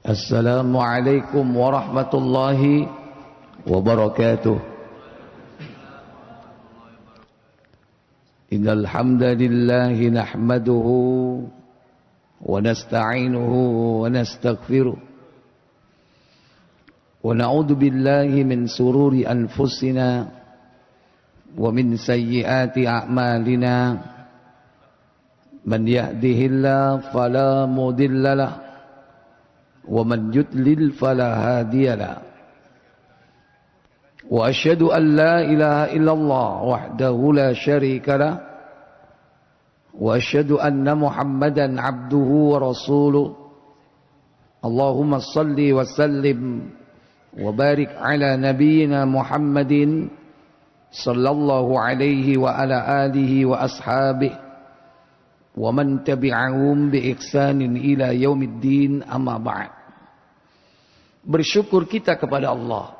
Assalamualaikum warahmatullahi wabarakatuh. Innal hamdalillah nahmaduhu wa nasta'inuhu wa nastaghfiruh wa na'udzu billahi min sururi anfusina wa min sayyiati a'malina. Man yahdihillahu fala mudilla lahu wa man yudlil fala hadiya lahu. Wa asyhadu an la ilaha illallah wahdahu la syarika lah wa asyhadu anna Muhammadan abduhu wa rasuluh. Allahumma salli wa sallim wa barik ala nabiyyina Muhammadin sallallahu alaihi wa ala alihi wa ashabihi wa man tabi'ahum bi ihsanin ila yaumiddin, amma ba'd. Bersyukur kita kepada Allah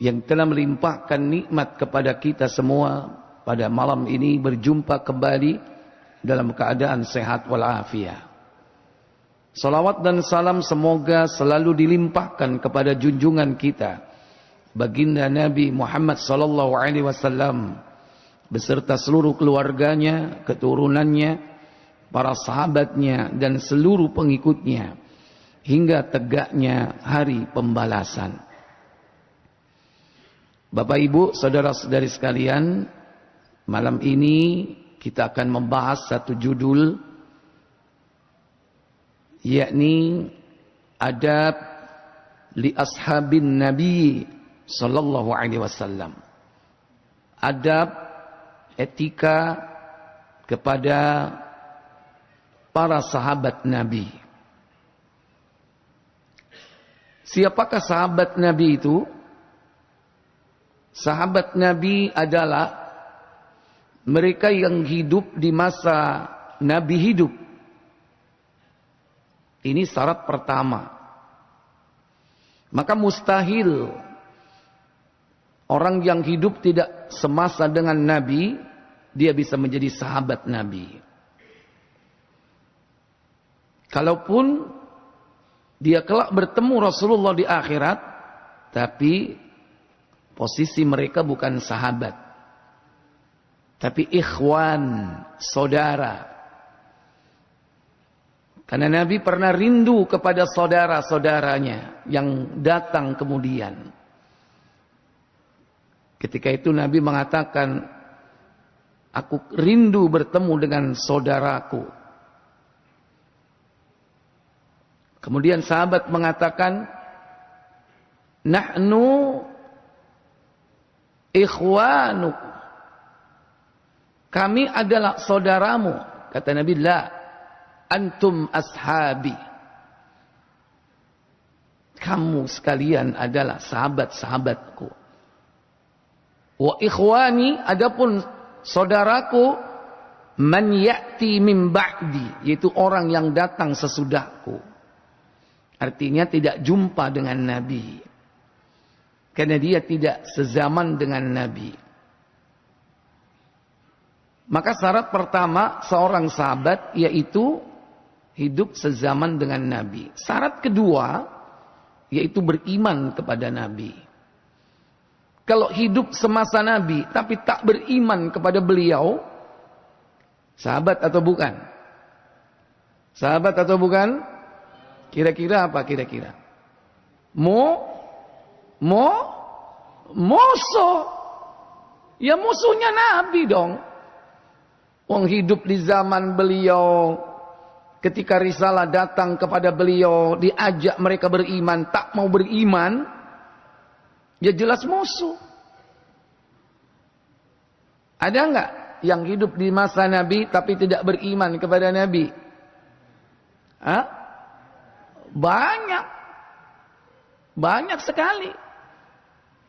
yang telah melimpahkan nikmat kepada kita semua pada malam ini, berjumpa kembali dalam keadaan sehat walafiat. Salawat dan salam semoga selalu dilimpahkan kepada junjungan kita baginda Nabi Muhammad sallallahu alaihi wasallam beserta seluruh keluarganya, keturunannya, para sahabatnya dan seluruh pengikutnya hingga tegaknya hari pembalasan. Bapak Ibu, saudara-saudari sekalian, malam ini kita akan membahas satu judul, yakni adab li ashabin Nabi sallallahu alaihi wasallam. Adab, etika kepada para sahabat Nabi. Siapakah sahabat Nabi itu? Sahabat Nabi adalah mereka yang hidup di masa Nabi hidup. Ini syarat pertama. Maka mustahil orang yang hidup tidak semasa dengan Nabi, dia bisa menjadi sahabat Nabi. Kalaupun dia kelak bertemu Rasulullah di akhirat, tapi posisi mereka bukan sahabat, tapi ikhwan, saudara. Karena Nabi pernah rindu kepada saudara-saudaranya yang datang kemudian. Ketika itu Nabi mengatakan, aku rindu bertemu dengan saudaraku. Kemudian sahabat mengatakan, nahnu ikhwanuk, kami adalah saudaramu. Kata Nabi, la, antum ashabi, kamu sekalian adalah sahabat-sahabatku. Wa ikhwani, adapun saudaraku, man ya'ti min ba'di, yaitu orang yang datang sesudahku. Artinya tidak jumpa dengan Nabi, karena dia tidak sezaman dengan Nabi. Maka syarat pertama seorang sahabat yaitu hidup sezaman dengan Nabi. Syarat kedua yaitu beriman kepada Nabi. Kalau hidup semasa Nabi tapi tak beriman kepada beliau, sahabat atau bukan? Sahabat atau bukan? Kira-kira apa kira-kira? Musuh. Ya musuhnya Nabi dong. Wong hidup di zaman beliau, ketika risalah datang kepada beliau, diajak mereka beriman, tak mau beriman, ya jelas musuh. Ada enggak yang hidup di masa Nabi tapi tidak beriman kepada Nabi? Hah? Banyak sekali.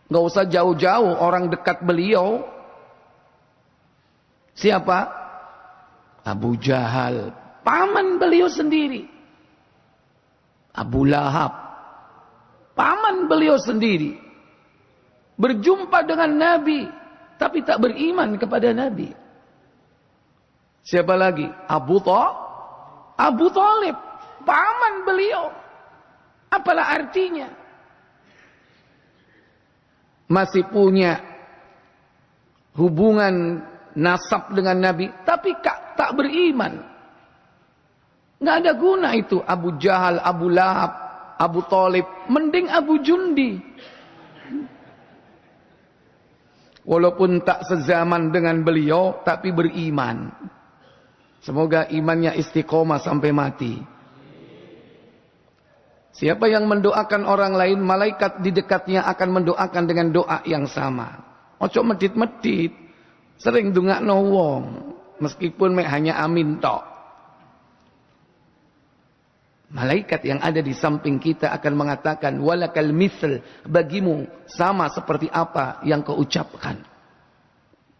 Nggak usah jauh-jauh, orang dekat beliau. Siapa? Abu Jahal, paman beliau sendiri. Abu Lahab, paman beliau sendiri. Berjumpa dengan Nabi, tapi tak beriman kepada Nabi. Siapa lagi? Abu Thalib, paman beliau. Apalah artinya? Masih punya hubungan nasab dengan Nabi, tapi tak beriman. Nggak ada guna itu. Abu Jahal, Abu Lahab, Abu Thalib, mending Abu Jundi. Walaupun tak sezaman dengan beliau, tapi beriman. Semoga imannya istiqomah sampai mati. Siapa yang mendoakan orang lain, malaikat di dekatnya akan mendoakan dengan doa yang sama. Ojo medit-medit, sering dongakno wong, meskipun hanya amin tok. Malaikat yang ada di samping kita akan mengatakan, walakal misl, bagimu sama seperti apa yang kau ucapkan.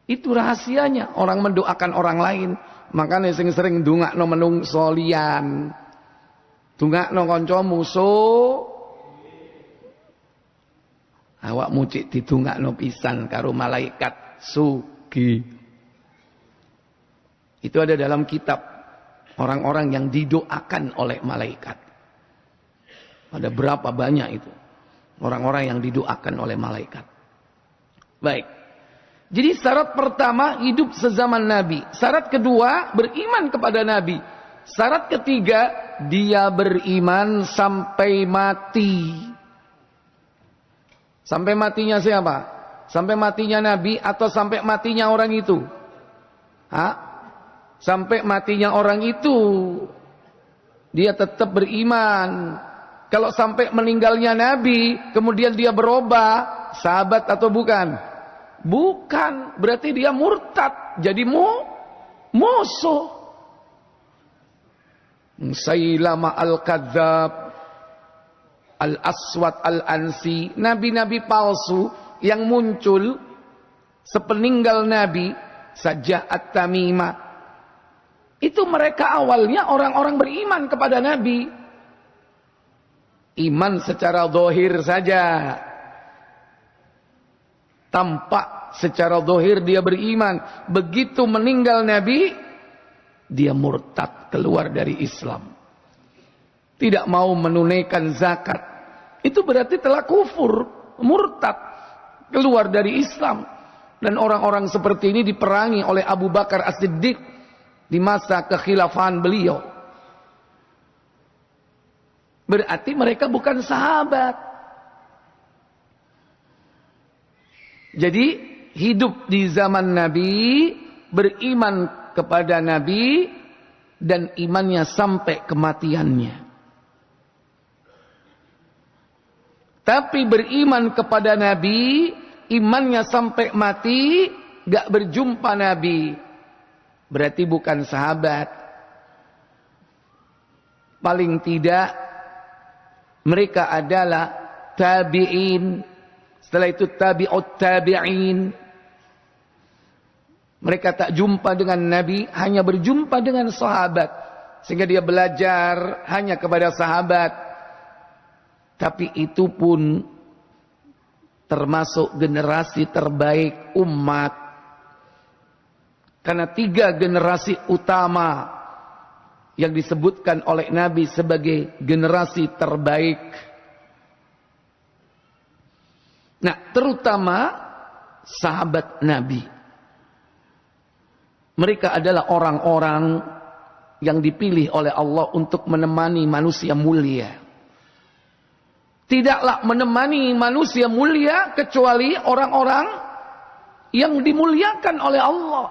Itu rahasianya orang mendoakan orang lain. Makanya sering-sering dongakno menungso liyan. Dongakno kanca musuh. Awakmu cik didongakno pisan karo malaikat sugi. Itu ada dalam kitab orang-orang yang didoakan oleh malaikat. Ada berapa banyak itu orang-orang yang didoakan oleh malaikat. Baik. Jadi syarat pertama hidup sezaman Nabi. Syarat kedua beriman kepada Nabi. Syarat ketiga dia beriman sampai mati. Sampai matinya siapa? Sampai matinya Nabi atau sampai matinya orang itu? Sampai matinya orang itu dia tetap beriman. Kalau sampai meninggalnya Nabi kemudian dia berubah, sahabat atau bukan? Bukan, berarti dia murtad, jadi musuh. Musailamah al-Kadzab, Al-Aswad al-Ansi, nabi-nabi palsu yang muncul sepeninggal Nabi, Sajjah at-Tamimah. Itu mereka awalnya orang-orang beriman kepada Nabi. Iman secara zahir saja. Tampak secara zahir dia beriman. Begitu meninggal Nabi, dia murtad, keluar dari Islam. Tidak mau menunaikan zakat. Itu berarti telah kufur, murtad, keluar dari Islam. Dan orang-orang seperti ini diperangi oleh Abu Bakar As-Siddiq di masa kekhilafahan beliau. Berarti mereka bukan sahabat. Jadi hidup di zaman Nabi, beriman kepada Nabi, dan imannya sampai kematiannya. Tapi beriman kepada Nabi, imannya sampai mati, gak berjumpa Nabi, berarti bukan sahabat. Paling tidak mereka adalah tabi'in. Setelah itu tabi'ut tabi'in. Mereka tak jumpa dengan Nabi, hanya berjumpa dengan sahabat. Sehingga dia belajar hanya kepada sahabat. Tapi itu pun termasuk generasi terbaik umat. Karena 3 generasi utama yang disebutkan oleh Nabi sebagai generasi terbaik. Nah, terutama sahabat Nabi. Mereka adalah orang-orang yang dipilih oleh Allah untuk menemani manusia mulia. Tidaklah menemani manusia mulia kecuali orang-orang yang dimuliakan oleh Allah.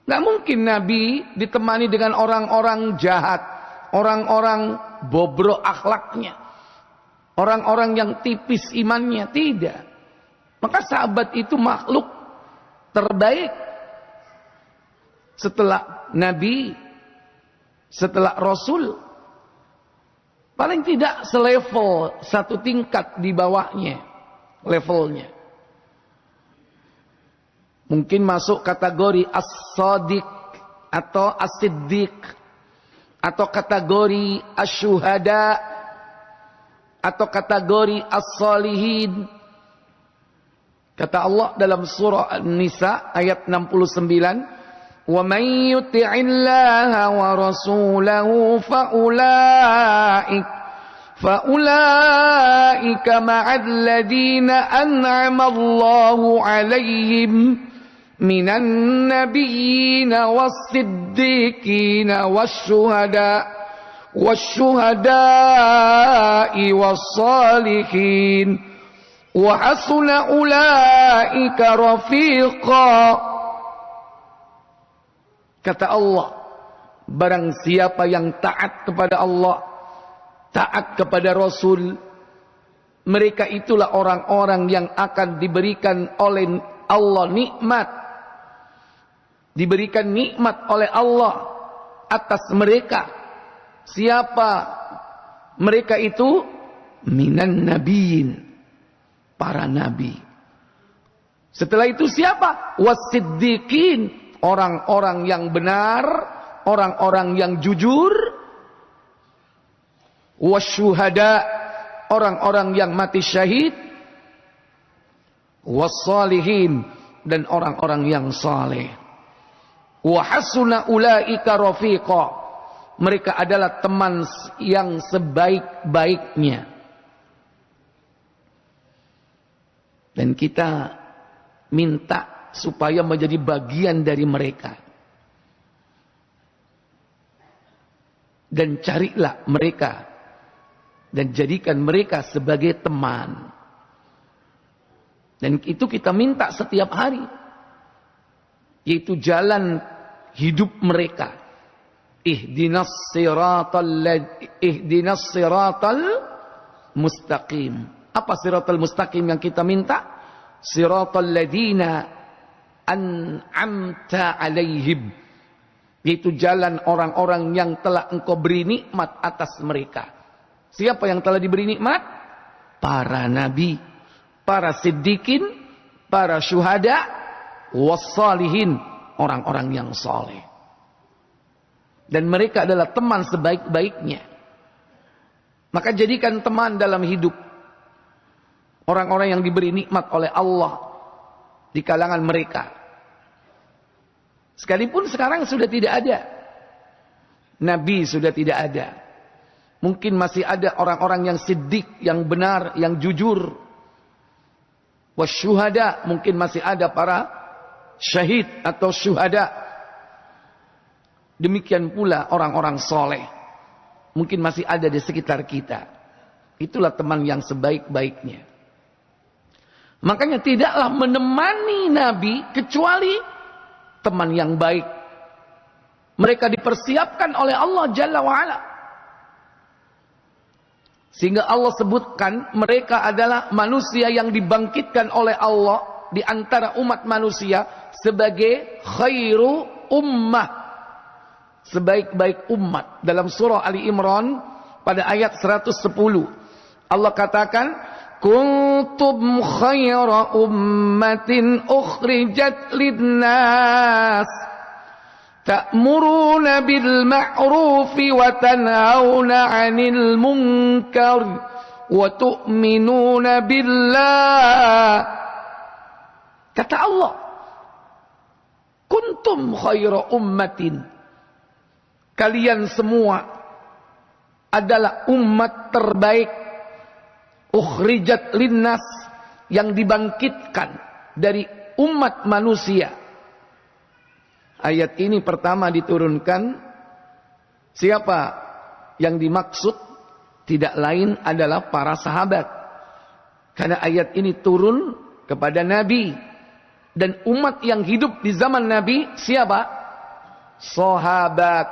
Nggak mungkin Nabi ditemani dengan orang-orang jahat, orang-orang bobrok akhlaknya, orang-orang yang tipis imannya. Tidak. Maka sahabat itu makhluk terbaik setelah Nabi, setelah Rasul. Paling tidak selevel, satu tingkat di bawahnya levelnya. Mungkin masuk kategori as-sadiq atau as-siddiq, atau kategori asy-syuhada, atau kategori as-salihin. Kata Allah dalam surah An-Nisa ayat 69, "Wa may yuti'illaha wa rasulahu fa ulaik فأولئك مع الذين أنعم الله عليهم من النبيين والصديقين والشهداء والصالحين وحسن أولئك رفيقا. Kata Allah, barang siapa yang taat kepada Allah, taat kepada Rasul, mereka itulah orang-orang yang akan diberikan oleh Allah nikmat, diberikan nikmat oleh Allah atas mereka. Siapa mereka itu? Minan nabiyin, para nabi. Setelah itu siapa? Wasiddiqin, orang-orang yang benar, orang-orang yang jujur. Wasyuhada, orang-orang yang mati syahid. Wassalihin, dan orang-orang yang saleh. Wa hasuna ulaika rafiqa, mereka adalah teman yang sebaik-baiknya. Dan kita minta supaya menjadi bagian dari mereka. Dan carilah mereka dan jadikan mereka sebagai teman. Dan itu kita minta setiap hari, yaitu jalan hidup mereka. Ihdinas siratal mustaqim. Apa siratal mustaqim yang kita minta? Siratal ladzina an'amta alaihim, yaitu jalan orang-orang yang telah engkau beri nikmat atas mereka. Siapa yang telah diberi nikmat? Para nabi, para siddiqin, para syuhada, wassalihin, orang-orang yang saleh. Dan mereka adalah teman sebaik-baiknya. Maka jadikan teman dalam hidup orang-orang yang diberi nikmat oleh Allah di kalangan mereka. Sekalipun sekarang sudah tidak ada nabi, sudah tidak ada. Mungkin masih ada orang-orang yang siddiq, yang benar, yang jujur. Wasyuhada, mungkin masih ada para syahid atau syuhada. Demikian pula orang-orang soleh, mungkin masih ada di sekitar kita. Itulah teman yang sebaik-baiknya. Makanya tidaklah menemani Nabi kecuali teman yang baik. Mereka dipersiapkan oleh Allah Jalla wa'ala. Sehingga Allah sebutkan mereka adalah manusia yang dibangkitkan oleh Allah di antara umat manusia sebagai khairu ummah, sebaik-baik umat. Dalam surah Ali Imran pada ayat 110 Allah katakan, kuntum khaira ummatin ukhrijat linnas ta'muruna bil ma'rufi wa tanhauna 'anil munkar wa tu'minuna billah. Kata Allah, kuntum khaira ummatin, kalian semua adalah umat terbaik, ukhrijat linnas, yang dibangkitkan dari umat manusia. Ayat ini pertama diturunkan, siapa yang dimaksud? Tidak lain adalah para sahabat. Karena ayat ini turun kepada Nabi. Dan umat yang hidup di zaman Nabi siapa? Sahabat.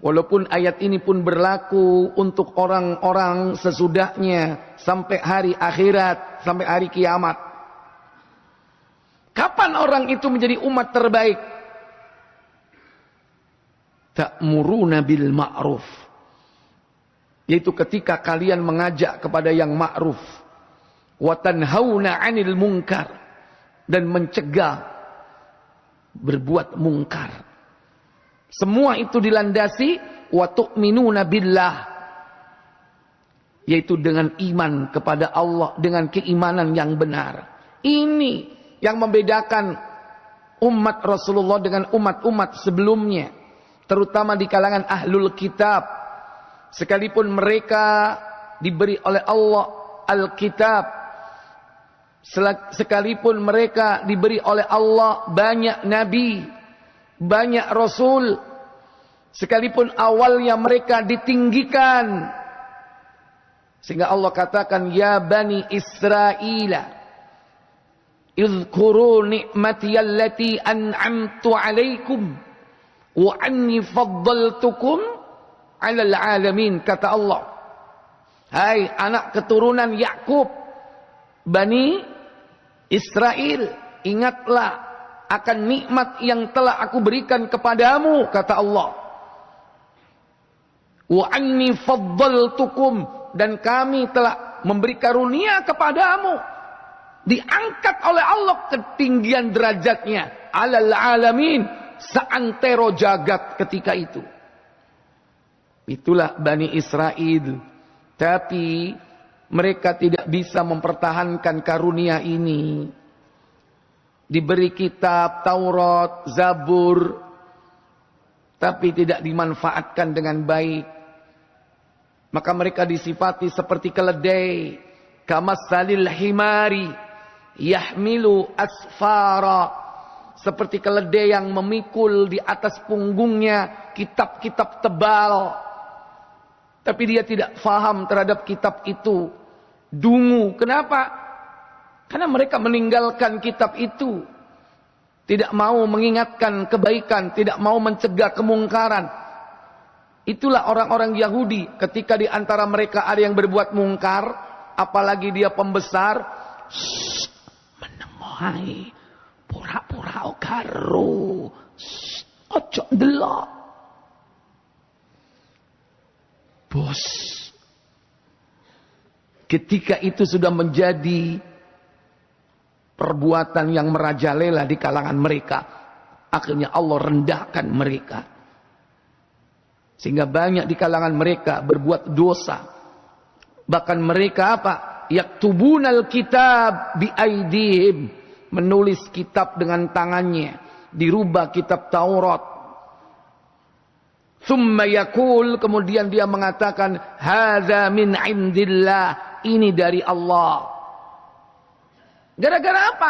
Walaupun ayat ini pun berlaku untuk orang-orang sesudahnya sampai hari akhirat, sampai hari kiamat. Kapan orang itu menjadi umat terbaik? Ta'muruna bil ma'ruf, yaitu ketika kalian mengajak kepada yang ma'ruf, wa tanhauna 'anil munkar, dan mencegah berbuat mungkar. Semua itu dilandasi wa tu'minuna billah, yaitu dengan iman kepada Allah, dengan keimanan yang benar. Ini yang membedakan umat Rasulullah dengan umat-umat sebelumnya, terutama di kalangan ahlul kitab. sekalipun mereka diberi oleh Allah Alkitab, sekalipun mereka diberi oleh Allah banyak nabi, banyak rasul, sekalipun awalnya mereka ditinggikan, sehingga Allah katakan, ya bani Israila izkuru ni'mati allati an'amtu alaikum wa anni faddaltukum 'alal alamin. Kata Allah, hai anak keturunan Yakub, Bani Israel, ingatlah akan nikmat yang telah aku berikan kepadamu, kata Allah. Wa anni faddaltukum, dan kami telah memberi karunia kepadamu, diangkat oleh Allah ketinggian derajatnya, 'alal alamin, seantero jagat ketika itu. Itulah Bani Israel. Tapi mereka tidak bisa mempertahankan karunia ini. Diberi kitab Taurat, Zabur, tapi tidak dimanfaatkan dengan baik. Maka mereka disifati seperti keledai, kamassalil himari yahmilu asfara, seperti keledai yang memikul di atas punggungnya kitab-kitab tebal, tapi dia tidak faham terhadap kitab itu. Dungu. Kenapa? Karena mereka meninggalkan kitab itu, tidak mau mengingatkan kebaikan, tidak mau mencegah kemungkaran. Itulah orang-orang Yahudi. Ketika di antara mereka ada yang berbuat mungkar, apalagi dia pembesar, menengohai, pura-pura karo, ojo delok. Bos, ketika itu sudah menjadi perbuatan yang merajalela di kalangan mereka, akhirnya Allah rendahkan mereka, sehingga banyak di kalangan mereka berbuat dosa. Bahkan mereka apa? Yaktubunal kitab biaidihim, menulis kitab dengan tangannya, dirubah kitab Taurat. Tsumma yaqul, kemudian dia mengatakan, hadza min indillah, ini dari Allah. Gara-gara apa?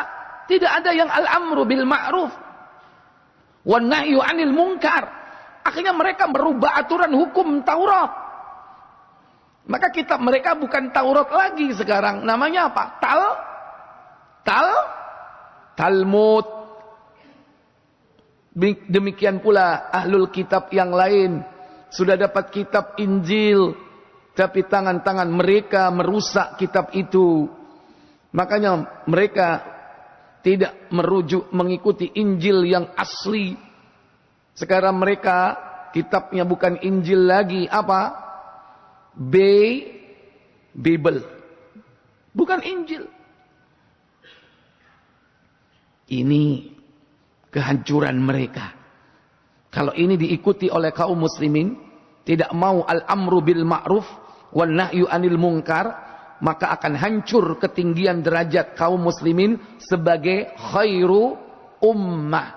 Tidak ada yang al-amru bil ma'ruf wan nahyu 'anil munkar. Akhirnya mereka merubah aturan hukum Taurat. Maka kitab mereka bukan Taurat lagi sekarang, namanya apa? Talmud. Demikian pula ahlul kitab yang lain sudah dapat kitab Injil, tapi tangan-tangan mereka merusak kitab itu. Makanya mereka tidak merujuk mengikuti Injil yang asli. Sekarang mereka kitabnya bukan Injil lagi, apa? Bible. Bukan Injil. Ini kehancuran mereka. Kalau ini diikuti oleh kaum muslimin, tidak mau al-amru bil ma'ruf wan nahyu 'anil munkar, maka akan hancur ketinggian derajat kaum muslimin sebagai khairu ummah.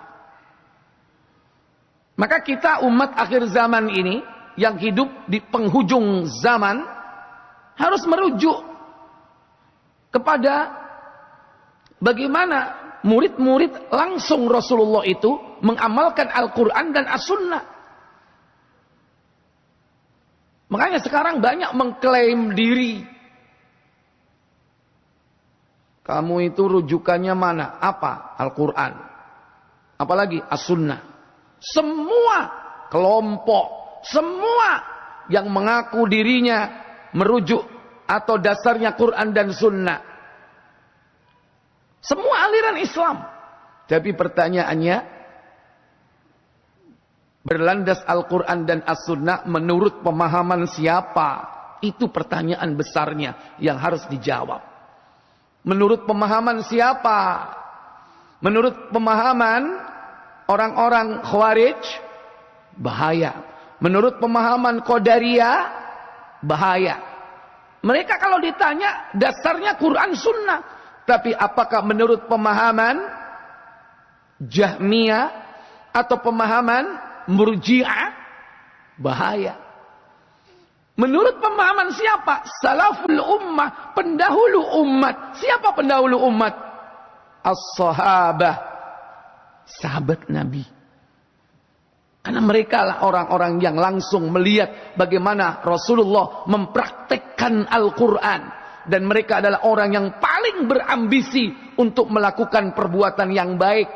Maka kita umat akhir zaman ini yang hidup di penghujung zaman harus merujuk kepada bagaimana murid-murid langsung Rasulullah itu mengamalkan Al-Quran dan As-Sunnah. Makanya sekarang banyak mengklaim diri. Kamu itu rujukannya mana? Apa? Al-Quran. Apalagi As-Sunnah. Semua kelompok, semua yang mengaku dirinya merujuk atau dasarnya Quran dan Sunnah, semua aliran Islam. Tapi pertanyaannya, berlandas Al-Quran dan As-Sunnah menurut pemahaman siapa? Itu pertanyaan besarnya yang harus dijawab. Menurut pemahaman siapa? Menurut pemahaman orang-orang Khawarij, bahaya. Menurut pemahaman Qadariyah, bahaya. Mereka kalau ditanya dasarnya Quran Sunnah. Tapi apakah menurut pemahaman Jahmiyah atau pemahaman Murji'ah? Bahaya. Menurut pemahaman siapa? Salaful ummah, pendahulu umat. Siapa pendahulu umat? As-sahabah, sahabat Nabi. Karena mereka lah orang-orang yang langsung melihat bagaimana Rasulullah mempraktekkan Al-Quran. Dan mereka adalah orang yang paling berambisi untuk melakukan perbuatan yang baik.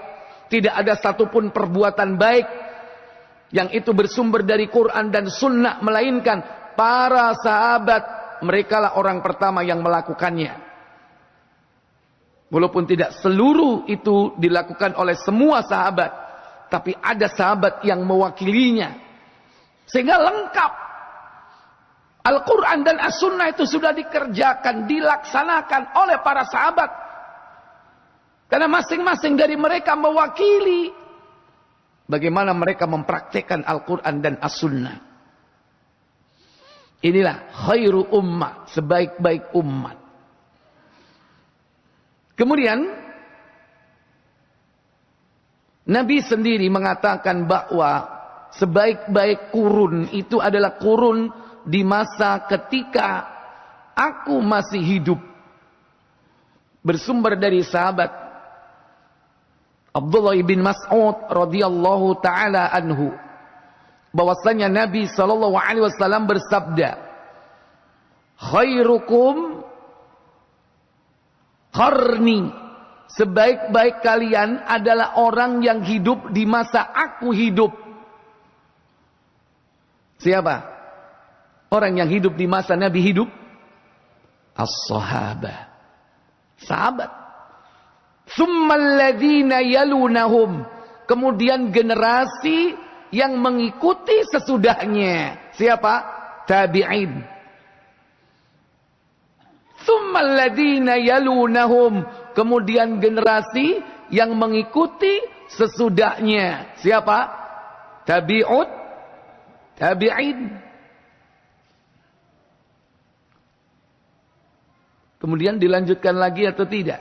Tidak ada satupun perbuatan baik yang itu bersumber dari Quran dan Sunnah, melainkan para sahabat, mereka lah orang pertama yang melakukannya. Walaupun tidak seluruh itu dilakukan oleh semua sahabat, tapi ada sahabat yang mewakilinya. Sehingga lengkap. Al-Quran dan As-Sunnah itu sudah dikerjakan, dilaksanakan oleh para sahabat. Karena masing-masing dari mereka mewakili bagaimana mereka mempraktekkan Al-Quran dan As-Sunnah. Inilah khairu ummah, sebaik-baik umat. Kemudian Nabi sendiri mengatakan bahwa sebaik-baik kurun itu adalah kurun di masa ketika aku masih hidup. Bersumber dari sahabat Abdullah bin Mas'ud radhiyallahu taala anhu, bahwasanya Nabi sallallahu alaihi wasallam bersabda, khairukum qarni, sebaik-baik kalian adalah orang yang hidup di masa aku hidup. Siapa? Orang yang hidup di masa Nabi hidup? As-sahabah, sahabat. Tsummal ladzina yalunahum, kemudian generasi yang mengikuti sesudahnya. Siapa? Tabi'in. Tsummal ladzina yalunahum, kemudian generasi yang mengikuti sesudahnya. Siapa? Tabi'ut tabi'in. Kemudian dilanjutkan lagi atau tidak?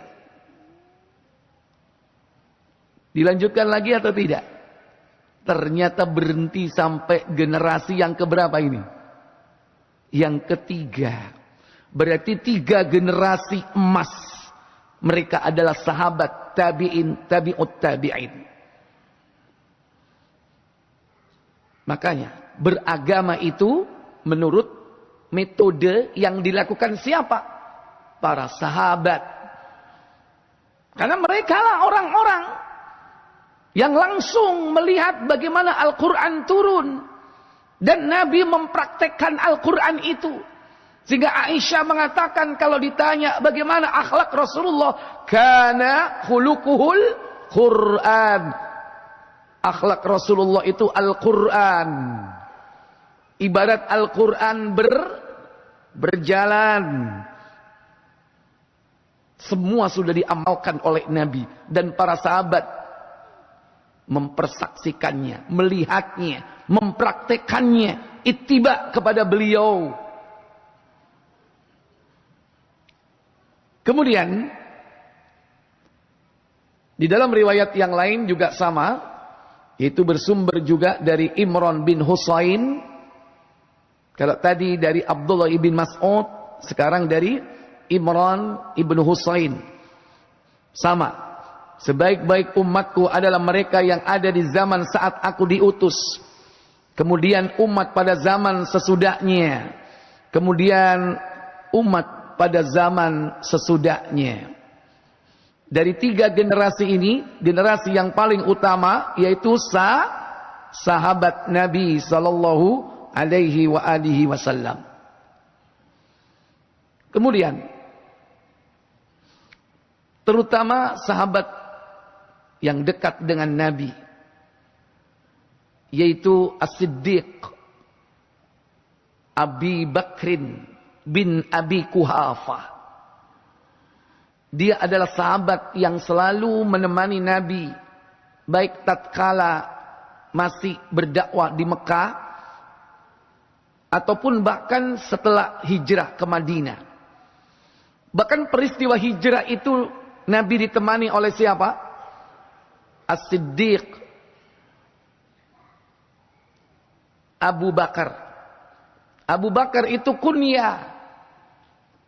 Dilanjutkan lagi atau tidak? Ternyata berhenti sampai generasi yang keberapa ini? Yang ketiga. Berarti 3 generasi emas. Mereka adalah sahabat, tabi'in, tabi'ut tabi'in. Makanya beragama itu menurut metode yang dilakukan siapa? Para sahabat. Karena mereka lah orang-orang yang langsung melihat bagaimana Al-Quran turun. Dan Nabi mempraktekkan Al-Quran itu. Sehingga Aisyah mengatakan kalau ditanya bagaimana akhlak Rasulullah, kana khuluquhul Quran. Akhlak Rasulullah itu Al-Quran. Ibarat Al-Quran berjalan. Semua sudah diamalkan oleh Nabi dan para sahabat, mempersaksikannya, melihatnya, mempraktekannya, ittiba kepada beliau. Kemudian di dalam riwayat yang lain juga sama, yaitu bersumber juga dari Imran bin Husain. Kalau tadi dari Abdullah ibn Mas'ud, sekarang dari Imran ibn Husain. Sama, sebaik-baik umatku adalah mereka yang ada di zaman saat aku diutus, kemudian umat pada zaman sesudahnya, kemudian umat pada zaman sesudahnya. Dari 3 generasi ini, generasi yang paling utama yaitu sahabat Nabi sallallahu alaihi wa alihi wasallam. Kemudian terutama sahabat yang dekat dengan Nabi, yaitu As-Siddiq Abi Bakrin bin Abi Kuhafah. Dia adalah sahabat yang selalu menemani Nabi, baik tatkala masih berdakwah di Mekah, ataupun bahkan setelah hijrah ke Madinah. Bahkan peristiwa hijrah itu Nabi ditemani oleh siapa? As-Siddiq Abu Bakar Abu Bakar itu kunyah.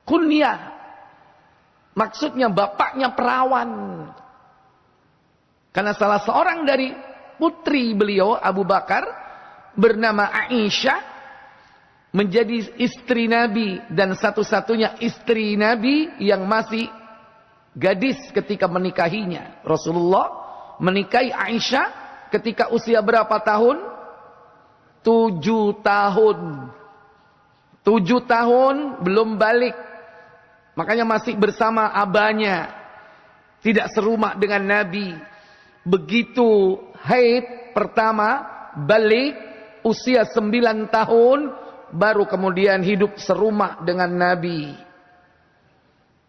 Kunyah. Maksudnya bapaknya perawan. Karena salah seorang dari putri beliau, Abu Bakar, bernama Aisyah, menjadi istri Nabi dan satu-satunya istri Nabi yang masih gadis ketika menikahinya. Rasulullah menikahi Aisyah ketika usia berapa tahun? 7 tahun. 7 tahun belum balik. Makanya masih bersama abahnya. Tidak serumah dengan Nabi. Begitu haid pertama, balik usia 9 tahun, baru kemudian hidup serumah dengan Nabi.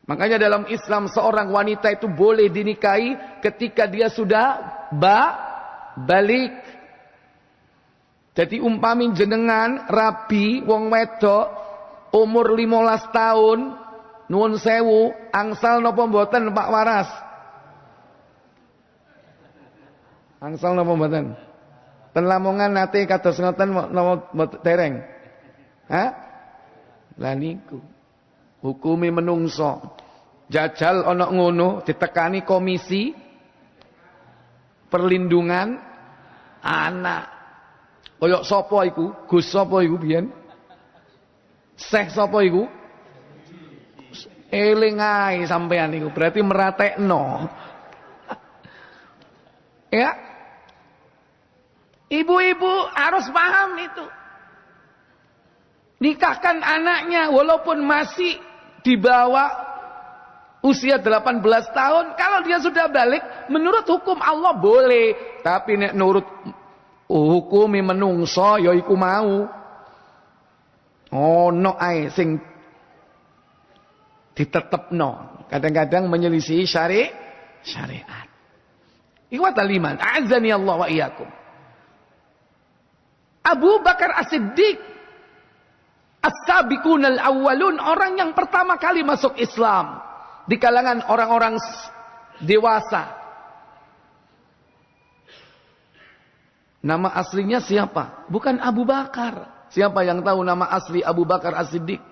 Makanya dalam Islam seorang wanita itu boleh dinikahi ketika dia sudah balik. Jadi umpami jenengan rabi wong wedok umur 15 tahun, nuwun sewu, angsal napa mboten Pak Waras? Angsal napa mboten? Ten Lamongan nate kados ngoten napa dereng? Hah? Lah niku. Hukumi menungso. Jajal ana ngono ditekani komisi perlindungan anak. Kaya sapa iku? Gus sapa iku biyen? Syekh sapa iku? Eling ae sampean iku berarti meratekno. Ya. Ibu-ibu harus paham itu. Nikahkan anaknya walaupun masih di bawah usia 18 tahun. Kalau dia sudah balik, menurut hukum Allah boleh. Tapi nek nurut hukumi menungso ya iku mau. Ono ae sing ditetepno. Kadang-kadang menyelisihi syariat. Ikhwatal iman, a'azzani Allah wa iyyakum. Abu Bakar As-Siddiq As-sabiqunal awwalun, orang yang pertama kali masuk Islam di kalangan orang-orang dewasa. Nama aslinya siapa? Bukan Abu Bakar. Siapa yang tahu nama asli Abu Bakar As-Siddiq?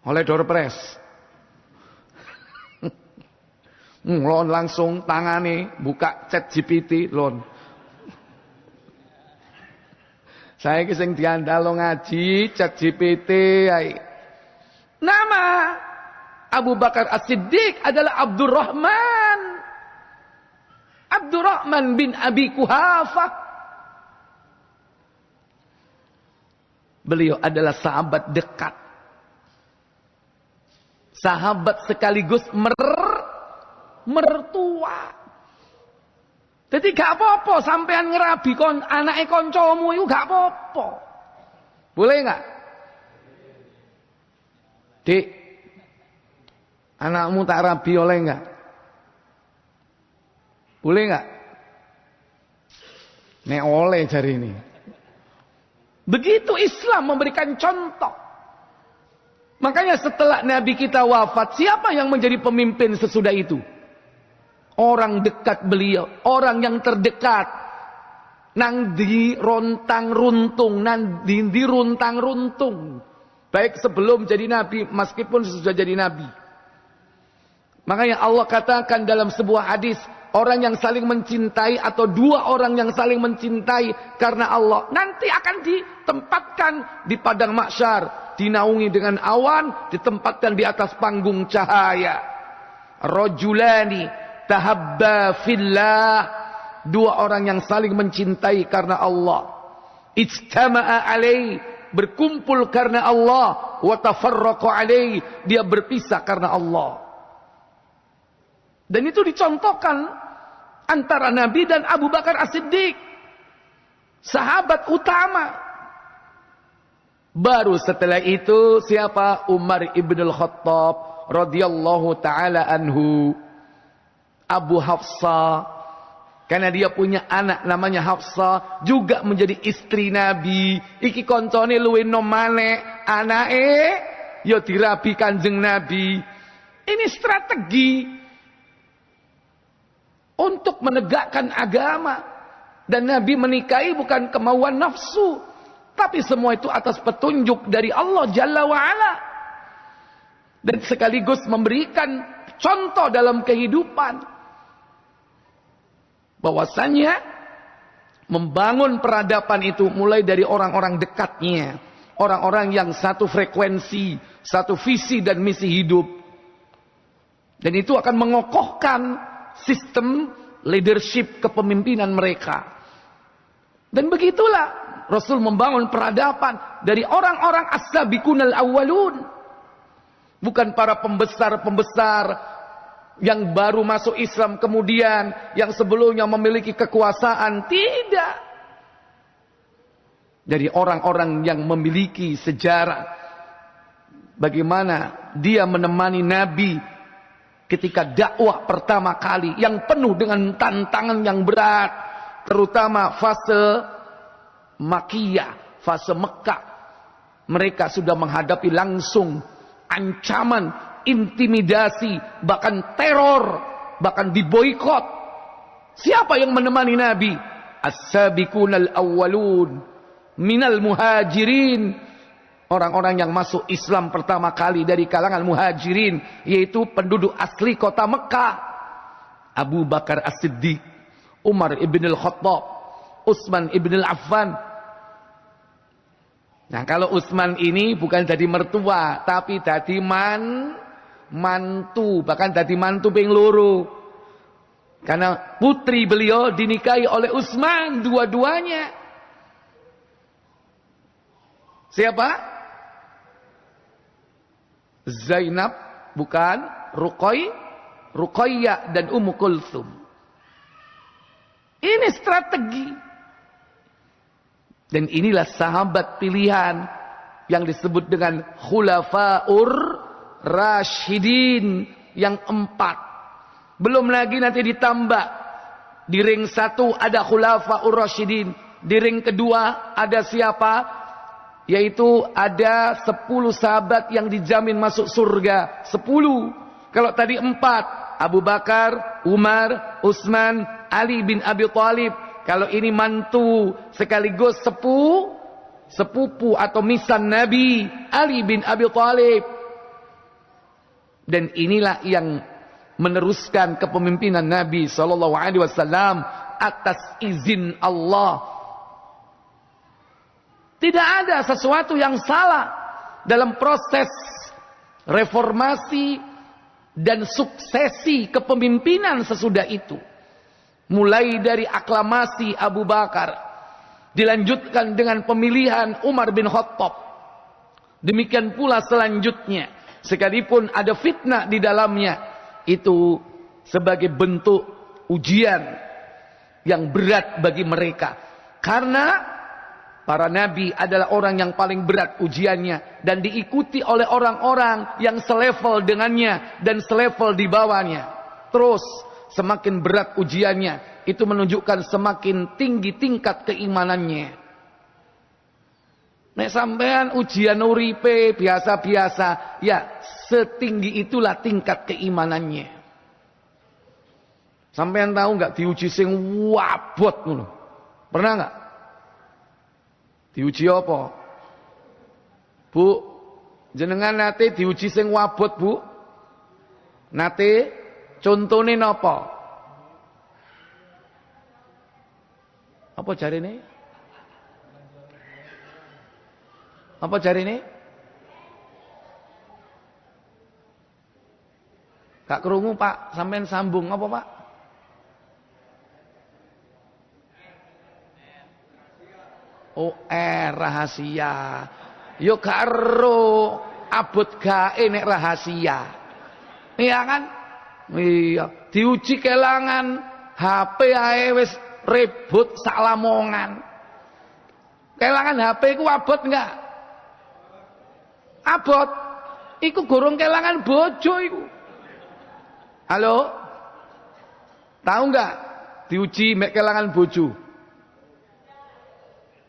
Oleh Doorpress. Lon langsung tangane buka chat GPT lon. Saya sing diandalo ngaji chat GPT ai. Nama Abu Bakar As-Siddiq adalah Abdurrahman. Abdurrahman bin Abi Kuhafah. Beliau adalah sahabat dekat. Sahabat sekaligus mertua. Jadi gak apa-apa sampean ngerabi anake kancamu iku gak apa-apa. Boleh gak? Dik, anakmu tak rabi oleh gak? Boleh gak? Nek oleh jari ini. Begitu Islam memberikan contoh. Makanya setelah Nabi kita wafat, siapa yang menjadi pemimpin sesudah itu? Orang dekat beliau, orang yang terdekat. Nang di rontang runtung, nang di runtang runtung. Baik sebelum jadi nabi, meskipun sudah jadi nabi. Makanya Allah katakan dalam sebuah hadis, orang yang saling mencintai atau dua orang yang saling mencintai karena Allah nanti akan ditempatkan di padang mahsyar, dinaungi dengan awan, ditempatkan di atas panggung cahaya. Rajulani tahabba fillah, dua orang yang saling mencintai karena Allah. Ijtama'a alaihi, berkumpul karena Allah, wa tafarraqa alaihi, dia berpisah karena Allah. Dan itu dicontohkan antara Nabi dan Abu Bakar As-Siddiq, sahabat utama. Baru setelah itu siapa? Umar ibn al-Khattab radhiyallahu taala anhu. Abu Hafsah, karena dia punya anak namanya Hafsah, juga menjadi istri Nabi. Iki koncone luwih nom maneh, anake ya dirabi Kanjeng Nabi. Ini strategi untuk menegakkan agama. Dan Nabi menikahi bukan kemauan nafsu, tapi semua itu atas petunjuk dari Allah Jalla wa'ala. Dan sekaligus memberikan contoh dalam kehidupan. Bahwasannya membangun peradaban itu mulai dari orang-orang dekatnya. Orang-orang yang satu frekuensi, satu visi dan misi hidup. Dan itu akan mengokohkan sistem leadership kepemimpinan mereka. Dan begitulah Rasul membangun peradaban dari orang-orang as-sabiqunal awwalun. Bukan para pembesar-pembesar yang baru masuk Islam kemudian, yang sebelumnya memiliki kekuasaan. Tidak. Dari orang-orang yang memiliki sejarah. Bagaimana dia menemani Nabi ketika dakwah pertama kali. Yang penuh dengan tantangan yang berat. Terutama fase Makkiyah, fase Mekah. Mereka sudah menghadapi langsung ancaman, intimidasi, bahkan teror, bahkan diboikot. Siapa yang menemani Nabi? As-sabiqunal awwalun minal muhajirin. Orang-orang yang masuk Islam pertama kali dari kalangan muhajirin, yaitu penduduk asli kota Mekah. Abu Bakar As-Siddiq, Umar ibn al-Khattab, Utsman ibn al-Affan. Nah, kalau Utsman ini bukan jadi mertua, tapi jadi mantu, bahkan jadi mantu ping loro. Karena putri beliau dinikahi oleh Utsman dua-duanya. Siapa? Zainab, bukan, Ruqayyah dan Ummu Kulthum. Ini strategi. Dan inilah sahabat pilihan yang disebut dengan Khulafaur Rasyidin yang 4. Belum lagi nanti ditambah. Di ring 1 ada Khulafaur Rasyidin. Di ring kedua ada siapa? Yaitu ada 10 sahabat yang dijamin masuk surga. 10. Kalau tadi 4. Abu Bakar, Umar, Utsman, Ali bin Abi Thalib. Kalau ini mantu sekaligus sepupu atau misan Nabi, Ali bin Abi Thalib. Dan inilah yang meneruskan kepemimpinan Nabi SAW atas izin Allah. Tidak ada sesuatu yang salah dalam proses reformasi dan suksesi kepemimpinan sesudah itu. Mulai dari aklamasi Abu Bakar, dilanjutkan dengan pemilihan Umar bin Khattab. Demikian pula selanjutnya, sekalipun ada fitnah di dalamnya, itu sebagai bentuk ujian yang berat bagi mereka. Karena para nabi adalah orang yang paling berat ujiannya. Dan diikuti oleh orang-orang yang selevel dengannya dan selevel di bawahnya. Terus semakin berat ujiannya, itu menunjukkan semakin tinggi tingkat keimanannya. Nek sampean ujian uripe biasa-biasa, ya setinggi itulah tingkat keimanannya. Sampean tahu nggak diuji sing wabot ngono? Pernah nggak? Diuji apa? Bu, jenengan nate diuji sing wabot, Bu? Nate contone napa? Apa jarine? Apa jarine? Gak krungu, Pak. Sampean sambung apa, Pak? Rahasia. Yo karo abot gae nek rahasia. Iya kan? Iya, diuji kelangan HP ae wis ribut sak lamongan. Kelangan HP ku abot enggak? Abot. Iku gorong kelangan bojo iku. Halo? Tahu enggak? Diuji mek kelangan bojo.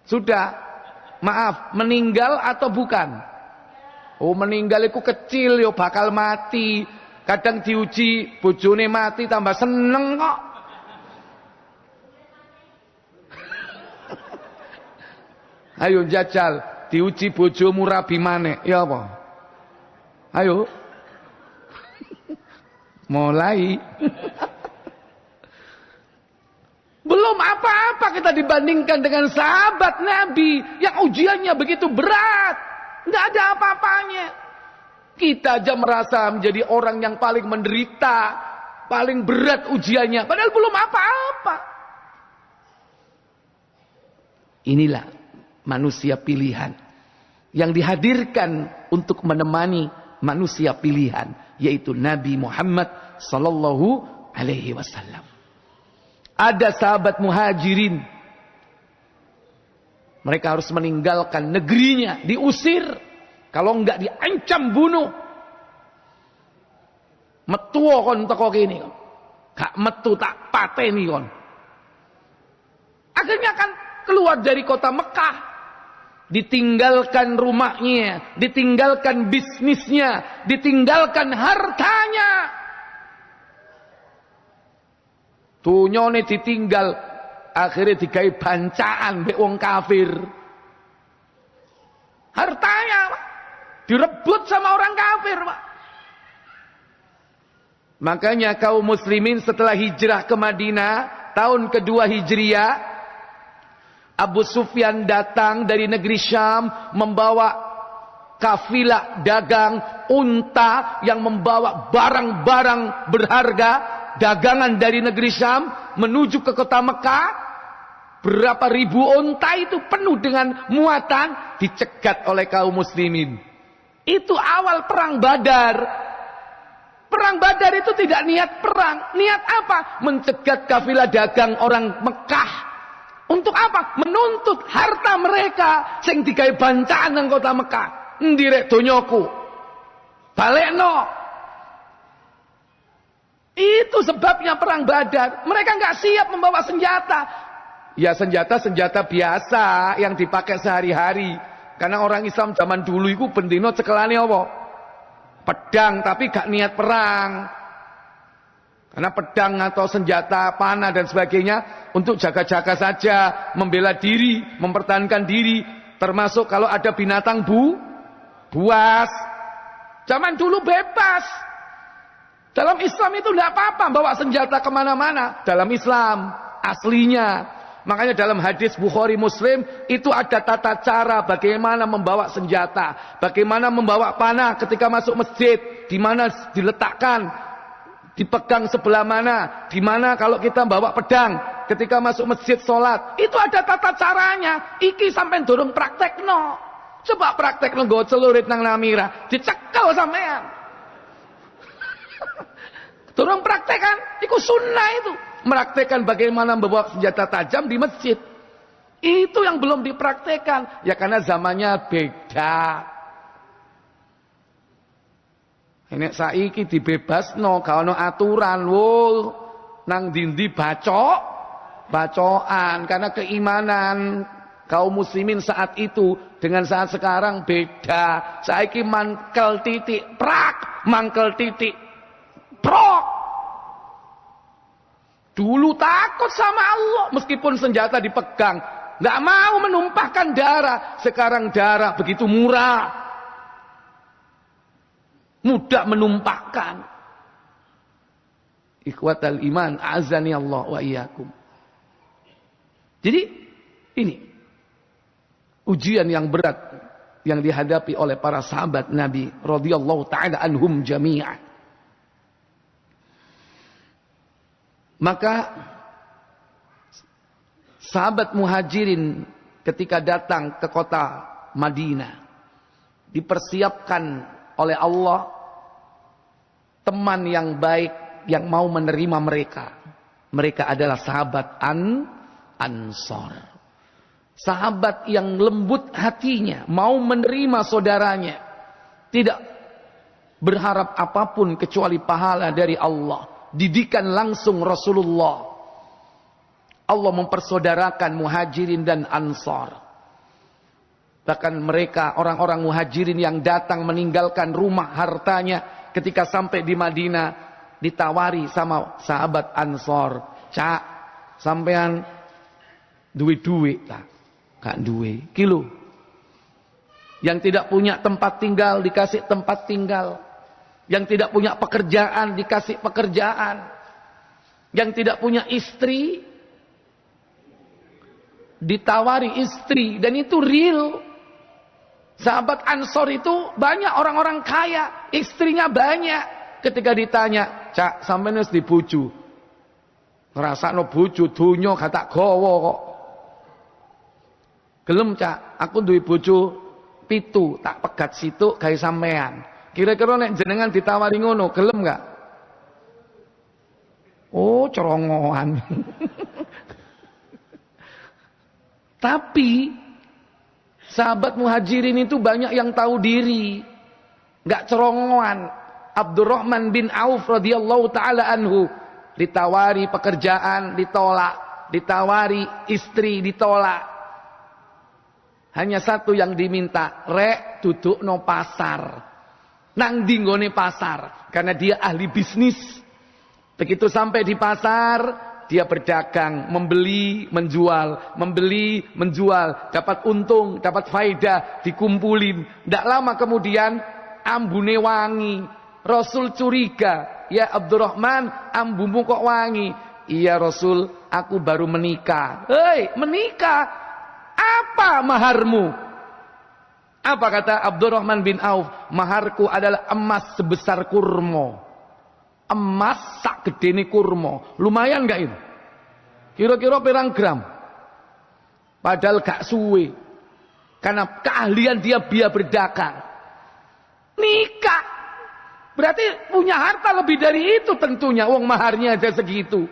Sudah, maaf, meninggal atau bukan? Oh, meninggal itu kecil, yo bakal mati. Kadang diuji, bojone mati tambah seneng kok. Ayo jajal, diuji bojomu rabi maneh, ya apa? Ayo. Mulai. Belum apa-apa kita dibandingkan dengan sahabat Nabi yang ujiannya begitu berat. Nggak ada apa-apanya. Kita aja merasa menjadi orang yang paling menderita, paling berat ujiannya, padahal belum apa-apa. Inilah manusia pilihan yang dihadirkan untuk menemani manusia pilihan, yaitu Nabi Muhammad sallallahu alaihi wasallam. Ada sahabat muhajirin, mereka harus meninggalkan negerinya, diusir, kalau enggak diancam bunuh. Metu kon teko kene, gak metu tak pateni kon. Akhirnya kan keluar dari kota Mekah, ditinggalkan rumahnya, ditinggalkan bisnisnya, ditinggalkan hartanya. Dunyane ditinggal, akhirnya digawe bancaan mbek wong kafir. Hartanya Pak, direbut sama orang kafir, Pak. Makanya kaum muslimin setelah hijrah ke Madinah tahun kedua Hijriah, Abu Sufyan datang dari negeri Syam membawa kafilah dagang unta yang membawa barang-barang berharga, dagangan dari negeri Syam menuju ke kota Mekah. Berapa ribu unta itu penuh dengan muatan, dicegat oleh kaum muslimin. Itu awal perang Badar. Perang Badar itu tidak niat perang. Niat apa? Mencegat kafilah dagang orang Mekah. Untuk apa? Menuntut harta mereka sing digawe bancaan nang kota Mekah. Endi rek donyaku? Balekno. Itu sebabnya perang Badar. Mereka nggak siap membawa senjata. Ya senjata biasa yang dipakai sehari-hari. Karena orang Islam zaman dulu itu bendino cekelane apa? Pedang, tapi gak niat perang. Karena pedang atau senjata panah dan sebagainya untuk jaga-jaga saja, membela diri, mempertahankan diri. Termasuk kalau ada binatang buas. Zaman dulu bebas. Dalam Islam itu tidak apa-apa bawa senjata kemana-mana. Dalam Islam aslinya. Makanya dalam hadis Bukhari Muslim itu ada tata cara bagaimana membawa senjata, bagaimana membawa panah ketika masuk masjid, di mana diletakkan, dipegang sebelah mana, di mana kalau kita bawa pedang ketika masuk masjid sholat, itu ada tata caranya. Iki sampai dorong praktekno, coba praktekno nggo celurit nang namira, dicekel sampean. Dorong praktekan, iku sunnah itu. Meraktekan bagaimana membawa senjata tajam di masjid. Itu yang belum dipraktekan. Ya karena zamannya beda. Ini saiki dibebasno, gak ono aturan. Nang dindi bacokan. Karena keimanan kaum muslimin saat itu dengan saat sekarang beda. Saiki mangkel titik prak, mangkel titik prok. Dulu takut sama Allah meskipun senjata dipegang, nggak mau menumpahkan darah. Sekarang darah begitu murah, mudah menumpahkan. Ikhwatal iman, azani Allah wa iyyakum. Jadi ini ujian yang berat yang dihadapi oleh para sahabat Nabi radhiyallahu taala anhum jami'an. Maka sahabat muhajirin ketika datang ke kota Madinah dipersiapkan oleh Allah teman yang baik yang mau menerima mereka. Mereka adalah sahabat Ansor. Sahabat yang lembut hatinya, mau menerima saudaranya. Tidak berharap apapun kecuali pahala dari Allah. Didikan langsung Rasulullah. Allah mempersaudarakan muhajirin dan ansar. Bahkan mereka orang-orang muhajirin yang datang meninggalkan rumah hartanya ketika sampai di Madinah ditawari sama sahabat ansar, "Cak, sampean duwe-duwe ta? Gak duwe. Kilo. Yang tidak punya tempat tinggal dikasih tempat tinggal. Yang tidak punya pekerjaan dikasih pekerjaan. Yang tidak punya istri ditawari istri, dan itu real. Sahabat Ansor itu banyak orang-orang kaya, istrinya banyak. Ketika ditanya, "Cak, sampeyan wis dibojo?" Ngrasakno bojo donya gak tak gawa kok. "Gelem, Cak, aku duwe bojo 7, tak pegat situk gawe sampean." Kira-kira nek jenengan ditawari ngono, gelem gak? Oh, corongoan. Tapi sahabat muhajirin itu banyak yang tahu diri, nggak cerongoan. Abdurrahman bin Auf radhiyallahu taala anhu ditawari pekerjaan ditolak, ditawari istri ditolak. Hanya satu yang diminta, "Rek, duduk no pasar." Nang ndi nggone pasar, karena dia ahli bisnis. Begitu sampai di pasar, dia berdagang, membeli, menjual, dapat untung, dapat faedah, dikumpulin. Tidak lama kemudian ambune wangi. Rasul curiga, "Ya Abdurrahman, ambumu kok wangi?" "Iya Rasul, aku baru menikah." "Hei, menikah? Apa maharmu?" Apa kata Abdurrahman bin Auf? "Maharku adalah emas sebesar kurma." Emas sak gedene kurma. Lumayan gak itu? Kira-kira pirang gram? Padahal gak suwe. Karena keahlian dia berdagang. Nikah. Berarti punya harta lebih dari itu tentunya. Wong maharnya aja segitu.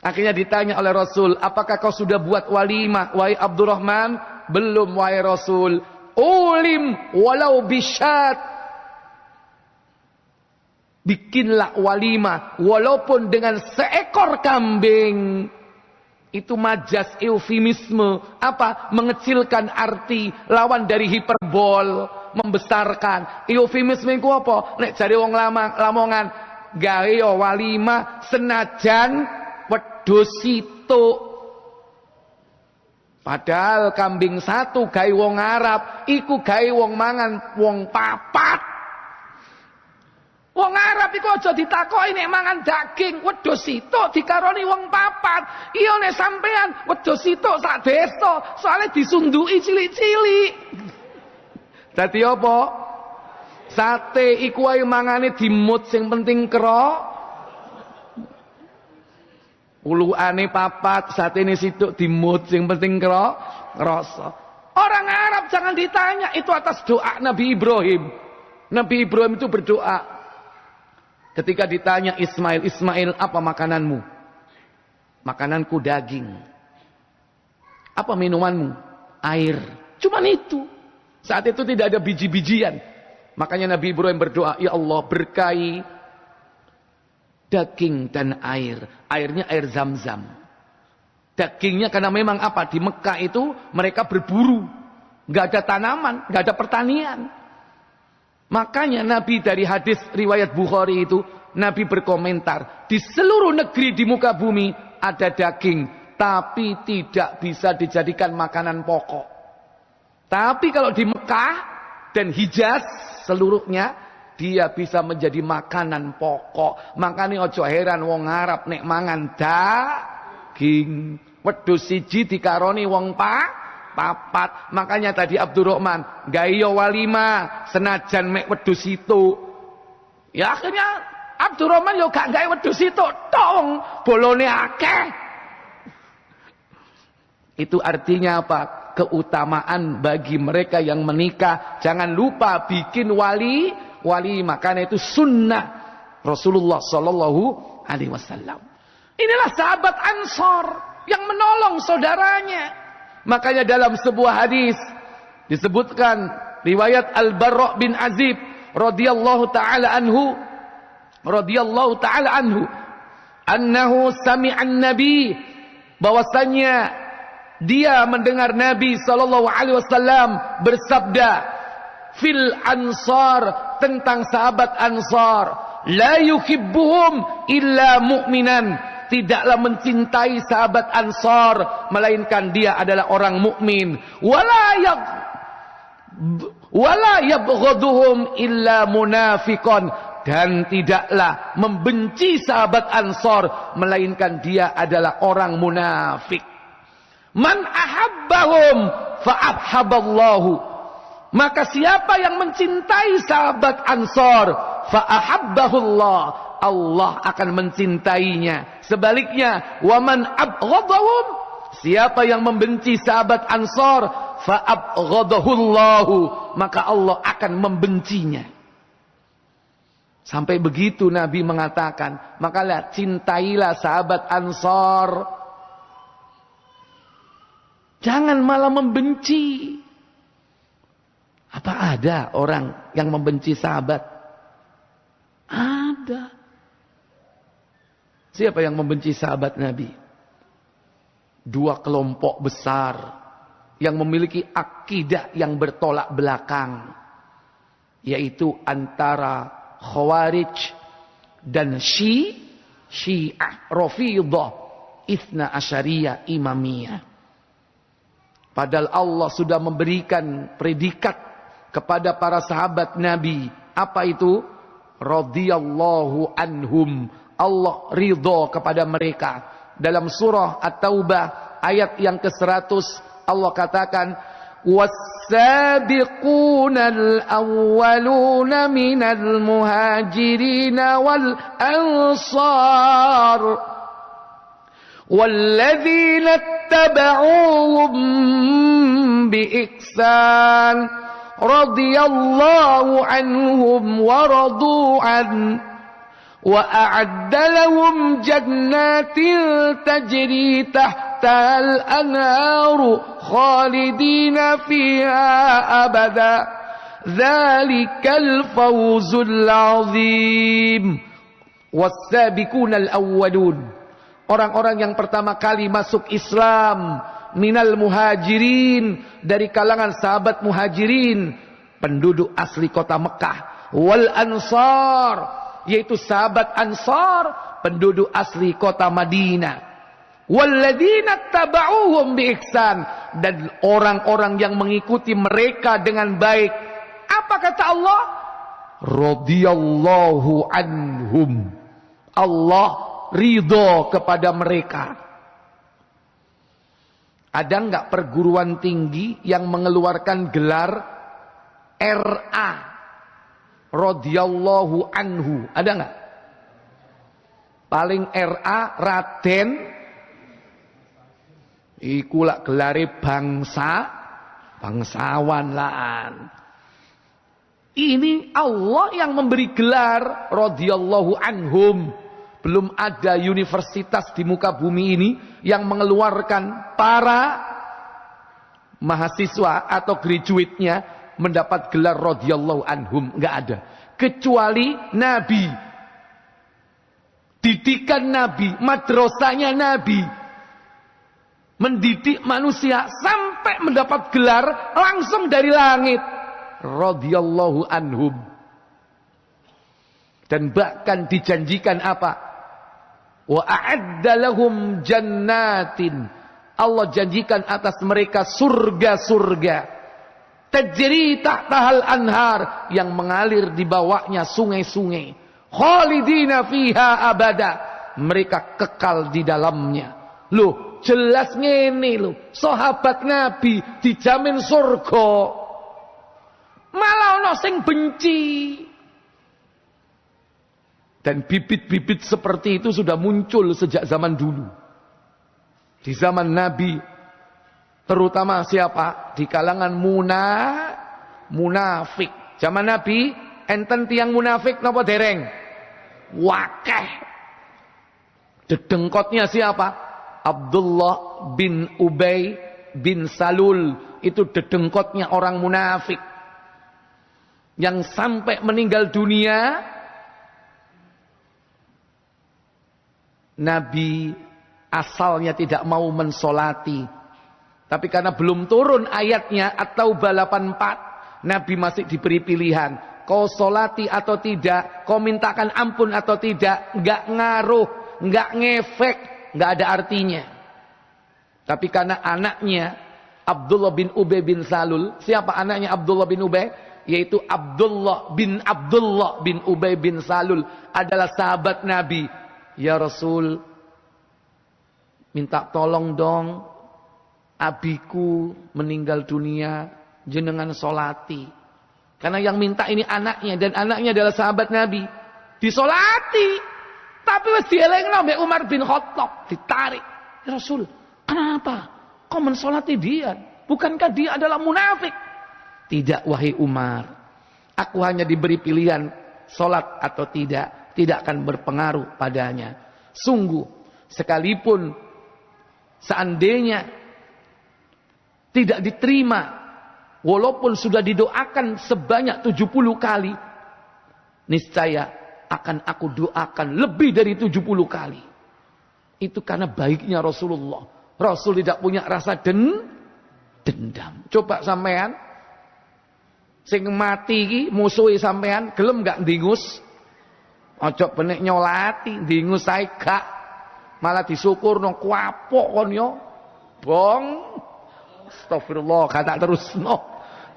Akhirnya ditanya oleh Rasul, "Apakah kau sudah buat walimah, wahai Abdurrahman?" "Belum, wahai Rasul." "Ulim walau bisyat." Bikinlah walimah walaupun dengan seekor kambing. Itu majas, eufemisme. Apa? Mengecilkan arti, lawan dari hiperbol, membesarkan. Eufemisme itu apa? Nek jare wong lamongan, gawe yo walimah senajan wedhus situk. Padahal kambing satu gawe wong Arab, iku gawe wong mangan wong papat. Wong Arab iku aja ditakoki nek mangan daging wedhus situk dikaroni wong papat. Iya nek sampean wedhus situk sak desa, soalnya disunduki cilik-cilik. Dadi apa? Sate iku ae mangane dimut sing penting kero. Uluane papat, satene situk dimut sing penting kero rasa. Orang Arab jangan ditanya, itu atas doa Nabi Ibrahim. Nabi Ibrahim itu berdoa. Ketika ditanya Ismail, "Ismail, apa makananmu?" "Makananku daging." "Apa minumanmu?" "Air." Cuman itu. Saat itu tidak ada biji-bijian. Makanya Nabi Ibrahim berdoa, "Ya Allah, berkahi daging dan air." Airnya air Zam-Zam. Dagingnya karena memang apa? Di Mekah itu mereka berburu. Gak ada tanaman, gak ada pertanian. Makanya Nabi dari hadis riwayat Bukhari itu, Nabi berkomentar, di seluruh negeri di muka bumi ada daging, tapi tidak bisa dijadikan makanan pokok. Tapi kalau di Mekah dan Hijaz seluruhnya, dia bisa menjadi makanan pokok. Makanya ojo heran wong Arab nek mangan daging, wedhus siji dikaroni wong papat. Makanya tadi Abdurrahman gawe walimah senajan mek wedhus itu. Ya akhirnya Abdurrahman yo gak gawe wedhus itu tong, bolone akeh. Itu artinya apa? Keutamaan bagi mereka yang menikah. Jangan lupa bikin walimah, karena itu sunnah Rasulullah sallallahu alaihi wasallam. Inilah sahabat Ansor yang menolong saudaranya. Makanya dalam sebuah hadis disebutkan riwayat Al-Barra bin Azib radhiyallahu taala anhu annahu sami'an nabi, bahwasanya dia mendengar Nabi sallallahu alaihi wasallam bersabda fil ansar, tentang sahabat Ansar, la yuhibbuhum illa mu'minan, tidaklah mencintai sahabat Ansar melainkan dia adalah orang mukmin. Wala yabghaduhum illa munafiqon, dan tidaklah membenci sahabat Ansar melainkan dia adalah orang munafik. Man ahabbahum fa ahabballahu, maka siapa yang mencintai sahabat Ansar fa ahabbahullah, Allah akan mencintainya. Sebaliknya, wa man abghadahum, siapa yang membenci sahabat Ansar fa abghadahullahu, maka Allah akan membencinya. Sampai begitu Nabi mengatakan, maka cintailah sahabat Ansar. Jangan malah membenci. Apa ada orang yang membenci sahabat? Ada. Siapa yang membenci sahabat Nabi? Dua kelompok besar yang memiliki akidah yang bertolak belakang, yaitu antara Khawarij dan Syiah, Rafidhah, Itsna Asyariyah, Imamiyah. Padahal Allah sudah memberikan predikat kepada para sahabat Nabi. Apa itu? Radhiyallahu anhum. Allah ridha kepada mereka. Dalam surah At-Taubah ayat yang ke-100 Allah katakan, والسابقون الأولون من المهاجرين والأنصار والذين اتبعوهم بإحسان رضي الله عنهم ورضوا عنه وأعد لهم جنات تجري تحتها الأنهار خالدين فيها أبدا ذلك الفوز العظيم. والسابقون الأولون, orang-orang yang pertama kali masuk Islam, minal muhajirin, dari kalangan sahabat muhajirin, penduduk asli kota Mekah, wal ansar, yaitu sahabat Ansar, penduduk asli kota Madinah, walladzina taba'uhum biihsan, dan orang-orang yang mengikuti mereka dengan baik. Apa kata Allah? Radhiyallahu anhum, Allah ridho kepada mereka. Ada enggak perguruan tinggi yang mengeluarkan gelar RA, radhiyallahu anhu? Ada enggak? Paling RA Raden, iku lak gelare bangsawan laan. Ini Allah yang memberi gelar radhiyallahu anhum. Belum ada universitas di muka bumi ini yang mengeluarkan para mahasiswa atau graduate-nya mendapat gelar radhiyallahu anhum. Enggak ada. Kecuali Nabi. Didikan Nabi, madrasahnya Nabi, mendidik manusia sampai mendapat gelar langsung dari langit, radhiyallahu anhum. Dan bahkan dijanjikan apa? Wa a'adda lahum jannatin, Allah janjikan atas mereka surga-surga, tajri tahtahal anhar, yang mengalir di bawahnya sungai-sungai, khalidina fiha abada, mereka kekal di dalamnya. Loh, jelas ngene loh, sahabat Nabi dijamin surga, malah ono sing benci. Dan bibit-bibit seperti itu sudah muncul sejak zaman dulu. Di zaman Nabi, terutama siapa? Di kalangan munafik. Zaman Nabi, enten tiang munafik napa dereng? Wakeh. Dedengkotnya siapa? Abdullah bin Ubay bin Salul. Itu dedengkotnya orang munafik. Yang sampai meninggal dunia, Nabi asalnya tidak mau mensolati. Tapi karena belum turun ayatnya At-Taubah 84, Nabi masih diberi pilihan. Kau solati atau tidak, kau mintakan ampun atau tidak, enggak ngaruh. nggak ngefek, nggak ada artinya. Tapi karena anaknya Abdullah bin Ubay bin Salul, siapa anaknya Abdullah bin Ubay? Yaitu Abdullah bin Ubay bin Salul adalah sahabat Nabi. Ya Rasul, minta tolong dong, abiku meninggal dunia, jenengan solati. Karena yang minta ini anaknya, dan anaknya adalah sahabat Nabi. Disolati. Tapi wis dielengno mbek Umar bin Khattab, ditarik. Ya Rasul, kenapa kau mensolati dia? Bukankah dia adalah munafik? Tidak, wahai Umar. Aku hanya diberi pilihan solat atau tidak akan berpengaruh padanya. Sungguh, sekalipun seandainya tidak diterima, walaupun sudah didoakan sebanyak 70 kali, niscaya akan aku doakan lebih dari 70 kali. Itu karena baiknya Rasulullah. Rasul tidak punya rasa dendam. Coba sampean sing mati iki musuhi sampean, gelem gak ndingus? Ojo benek nyolati, ndingus sae gak. Malah disyukurno kuapok kon yo. Bong. Astagfirullah, kata terusno.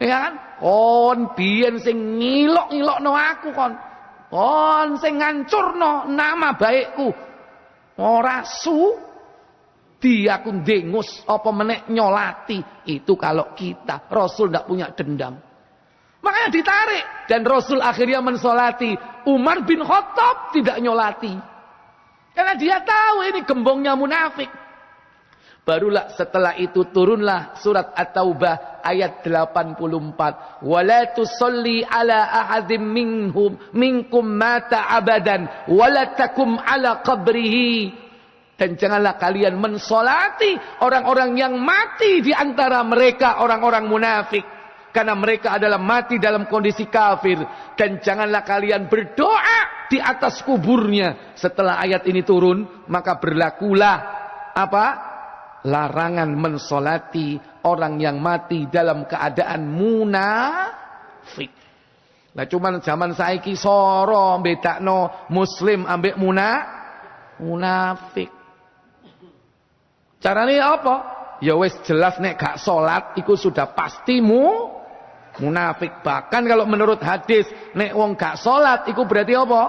Ya kan? Kon biyen sing ngilok-ngilokno aku kon. Kon sing ngancurno nama baikku. Ora su dia aku ndengus apa menek nyolati. Itu kalau kita Rasul ndak punya dendam. Makanya ditarik, dan Rasul akhirnya mensolati. Umar bin Khattab tidak nyolati, karena dia tahu ini gembongnya munafik. Barulah setelah itu turunlah surat At-Taubah ayat 84. Wala tusalli ala ahadim minkum mata abadan wala takum ala qabrihi. Dan janganlah kalian mensolati orang-orang yang mati di antara mereka, orang-orang munafik. Karena mereka adalah mati dalam kondisi kafir. Dan janganlah kalian berdoa di atas kuburnya. Setelah ayat ini turun, maka berlakulah apa? Larangan mensolati orang yang mati dalam keadaan munafik. Nah cuman zaman saiki soro bedakno muslim ambek munafik. Carane apa? Ya wis jelas nek gak salat iku sudah pasti munafik. Bahkan kalau menurut hadis nek wong gak salat iku berarti apa?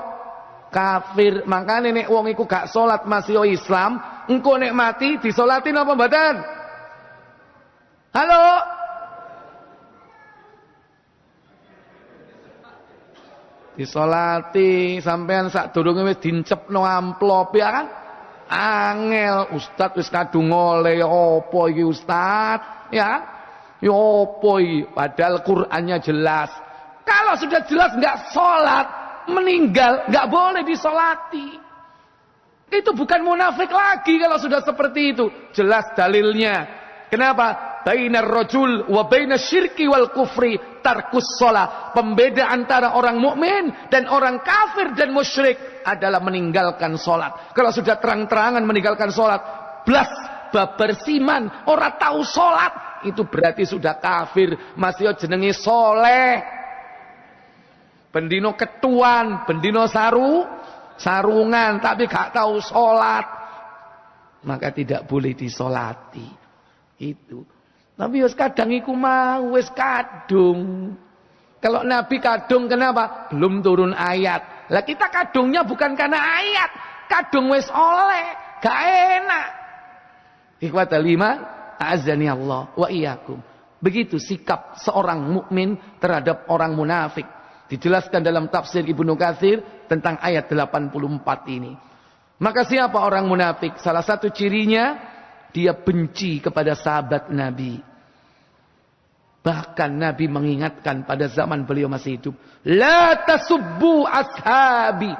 Kafir. Makanya nek wong iku gak salat masih Islam, engko nek mati disolatin apa mboten? Halo? Disolati sampean sadurunge wis dincepno amplop ya kan? Angel, Ustaz wis kadung oleh apa iki Ustaz? Ya. Ya apa iki? Padahal Qur'annya jelas. Kalau sudah jelas enggak salat, meninggal enggak boleh disolati. Itu bukan munafik lagi kalau sudah seperti itu. Jelas dalilnya. Kenapa? Bainar rajul wa bainas syirki wal kufri tarkus shalah. Pembeda antara orang mukmin dan orang kafir dan musyrik adalah meninggalkan salat. Kalau sudah terang-terangan meninggalkan salat, blas babar siman, ora tahu salat, itu berarti sudah kafir. Masih jenenge soleh. Bendino ketuan, bendino sarungan tapi gak tahu salat, maka tidak boleh disolati. Itu. Tapi wis kadang iku mau wis kadung. Kalau Nabi kadung kenapa? Belum turun ayat. Lah kita kadungnya bukan karena ayat, kadung wis oleh, gak enak. Ikhwatal iman, azani Allah wa iyyakum. Begitu sikap seorang mukmin terhadap orang munafik. Dijelaskan dalam tafsir Ibnu Katsir tentang ayat 84 ini. Maka siapa orang munafik? Salah satu cirinya, dia benci kepada sahabat Nabi. Bahkan Nabi mengingatkan pada zaman beliau masih hidup. La tasubbu ashabi.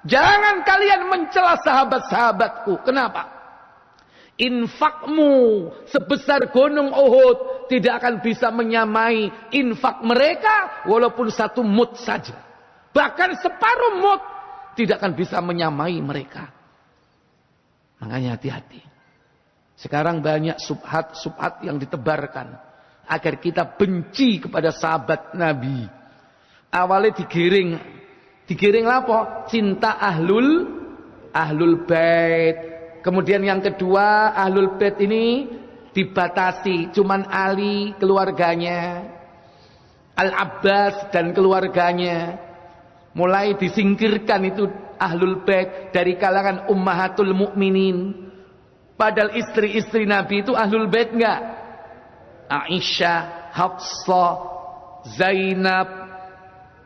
Jangan kalian mencela sahabat-sahabatku. Kenapa? Infakmu sebesar gunung Uhud tidak akan bisa menyamai infak mereka walaupun satu mud saja. Bahkan separuh mud tidak akan bisa menyamai mereka. Makanya hati-hati. Sekarang banyak subhat yang ditebarkan agar kita benci kepada sahabat Nabi. Awalnya digiring apa? Cinta ahlul Ahlul Bait. Kemudian yang kedua, Ahlul Bait ini dibatasi, cuman Ali keluarganya, Al-Abbas dan keluarganya. Mulai disingkirkan itu Ahlul Bait dari kalangan Ummahatul Mukminin. Padahal istri-istri Nabi itu Ahlul Bait enggak? Aisyah, Hafsah, Zainab,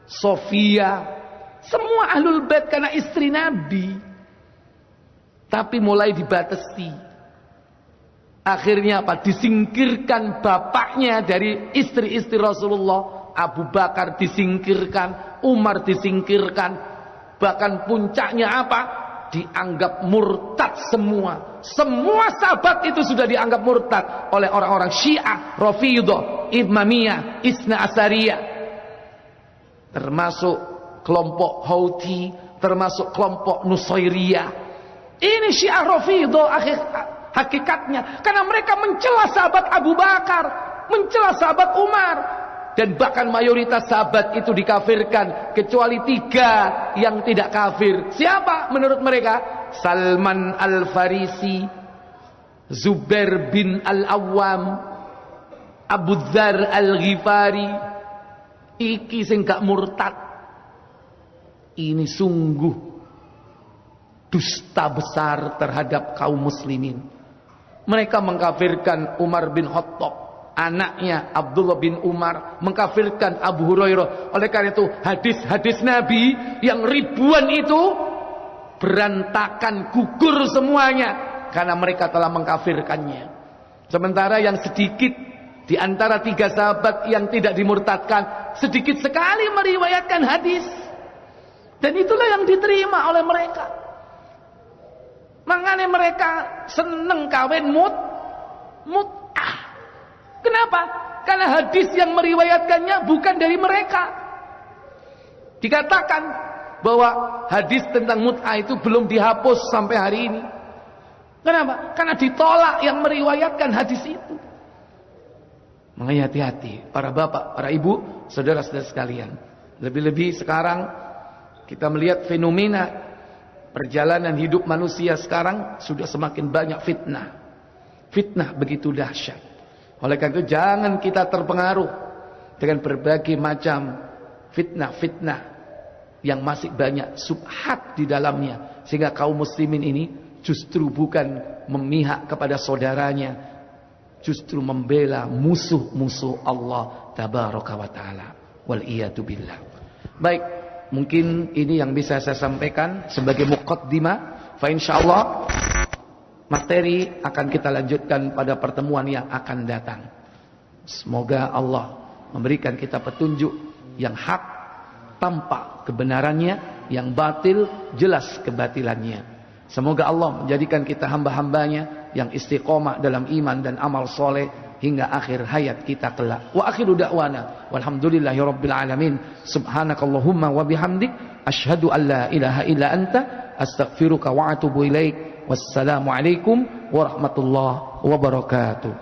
Sofia, semua Ahlul Bait karena istri Nabi. Tapi mulai dibatasi. Akhirnya apa? Disingkirkan bapaknya dari istri-istri Rasulullah. Abu Bakar disingkirkan, Umar disingkirkan. Bahkan puncaknya apa? Dianggap murtad semua. Semua sahabat itu sudah dianggap murtad oleh orang-orang Syiah, Rafidhah, Imamiyah, Isna Asariyah. Termasuk kelompok Houthi, termasuk kelompok Nusairiyah. Ini Syiah Rafidhah hakikatnya. Karena mereka mencela sahabat Abu Bakar, mencela sahabat Umar. Dan bahkan mayoritas sahabat itu dikafirkan, kecuali 3 yang tidak kafir. Siapa menurut mereka? Salman Al-Farisi, Zubair bin Al-Awwam, Abu Dzar Al-Ghifari. Iki sing gak murtad. Ini sungguh dusta besar terhadap kaum muslimin. Mereka mengkafirkan Umar bin Khattab, anaknya Abdullah bin Umar, mengkafirkan Abu Hurairah. Oleh karena itu hadis-hadis Nabi yang ribuan itu berantakan, gugur semuanya karena mereka telah mengkafirkannya. Sementara yang sedikit di antara 3 sahabat yang tidak dimurtadkan, sedikit sekali meriwayatkan hadis, dan itulah yang diterima oleh mereka. Makanya mereka seneng kawin mut'ah. Kenapa? Karena hadis yang meriwayatkannya bukan dari mereka. Dikatakan bahwa hadis tentang mut'ah itu belum dihapus sampai hari ini. Kenapa? Karena ditolak yang meriwayatkan hadis itu. Makanya hati-hati para bapak, para ibu, saudara-saudara sekalian. Lebih-lebih sekarang kita melihat fenomena perjalanan hidup manusia sekarang sudah semakin banyak fitnah. Fitnah begitu dahsyat. Oleh karena itu jangan kita terpengaruh dengan berbagai macam fitnah-fitnah yang masih banyak subhat di dalamnya, sehingga kaum muslimin ini justru bukan memihak kepada saudaranya, justru membela musuh-musuh Allah tabaraka wa taala. Wal iyadu billah. Baik, mungkin ini yang bisa saya sampaikan sebagai muqaddimah. Fa insyaallah materi akan kita lanjutkan pada pertemuan yang akan datang. Semoga Allah memberikan kita petunjuk yang hak tampak kebenarannya, yang batil jelas kebatilannya. Semoga Allah menjadikan kita hamba-hambanya yang istiqomah dalam iman dan amal soleh hingga akhir hayat kita kelak. Wa akhiru da'wana walhamdulillahi rabbil alamin. Subhanakallahumma wa bihamdik asyhadu an la ilaha illa anta astaghfiruka wa atubu ilaik. Wassalamualaikum warahmatullahi wabarakatuh.